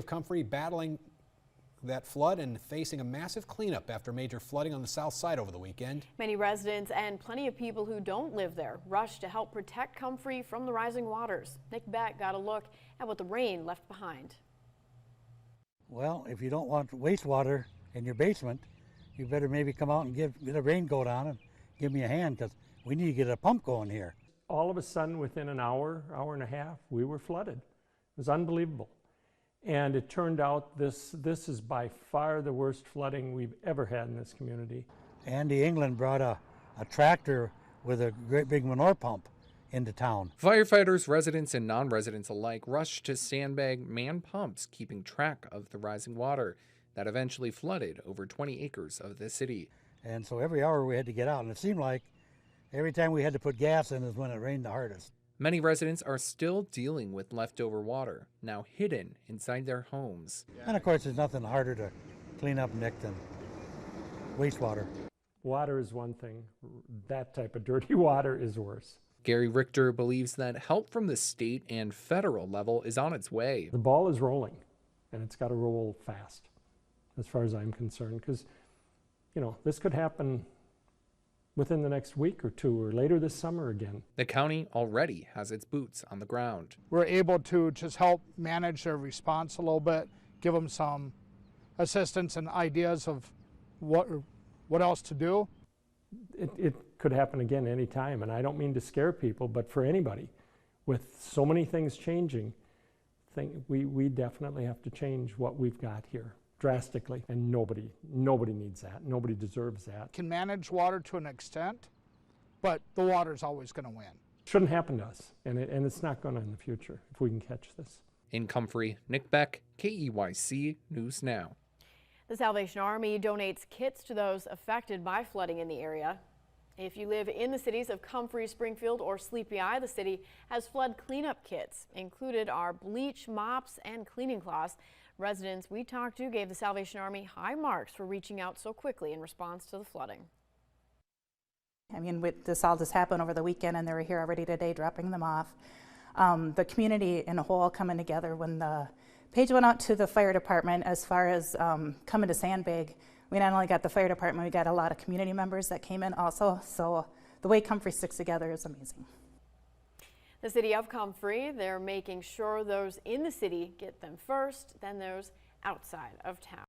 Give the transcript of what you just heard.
Comfrey battling that flood and facing a massive cleanup after major flooding on the south side over the weekend. Many residents and plenty of people who don't live there rushed to help protect Comfrey from the rising waters. Nick Beck got a look at what the rain left behind. Well, if you don't want wastewater in your basement, you better maybe come out and get a raincoat on and give me a hand, because we need to get a pump going here. All of a sudden, within an hour and a half, we were flooded. It was unbelievable. And it turned out this is by far the worst flooding we've ever had in this community. Andy England brought a tractor with a great big manure pump into town. Firefighters, residents, and non-residents alike rushed to sandbag man pumps, keeping track of the rising water that eventually flooded over 20 acres of the city. And so every hour we had to get out, and it seemed like every time we had to put gas in is when it rained the hardest. Many residents are still dealing with leftover water, now hidden inside their homes. And of course, there's nothing harder to clean up, Nick, than wastewater. Water is one thing. That type of dirty water is worse. Gary Richter believes that help from the state and federal level is on its way. The ball is rolling, and it's got to roll fast, as far as I'm concerned, because, you know, this could happen within the next week or two, or later this summer again. The county already has its boots on the ground. We're able to just help manage their response a little bit, give them some assistance and ideas of what else to do. It could happen again any time, and I don't mean to scare people, but for anybody, with so many things changing, we definitely have to change what we've got here drastically, and nobody needs that. Nobody deserves that. Can manage water to an extent, but the water's always going to win. Shouldn't happen to us, and it's not going to in the future if we can catch this. In Comfrey, Nick Beck, KEYC News Now. The Salvation Army donates kits to those affected by flooding in the area. If you live in the cities of Comfrey, Springfield, or Sleepy Eye, the city has flood cleanup kits. Included are bleach, mops, and cleaning cloths. Residents we talked to gave the Salvation Army high marks for reaching out so quickly in response to the flooding. I mean, this all just happened over the weekend, and they were here already today dropping them off. The community in a whole coming together. When the page went out to the fire department as far as coming to sandbag, we not only got the fire department, we got a lot of community members that came in also. So the way Comfrey sticks together is amazing. The city of Comfrey, they're making sure those in the city get them first, then those outside of town.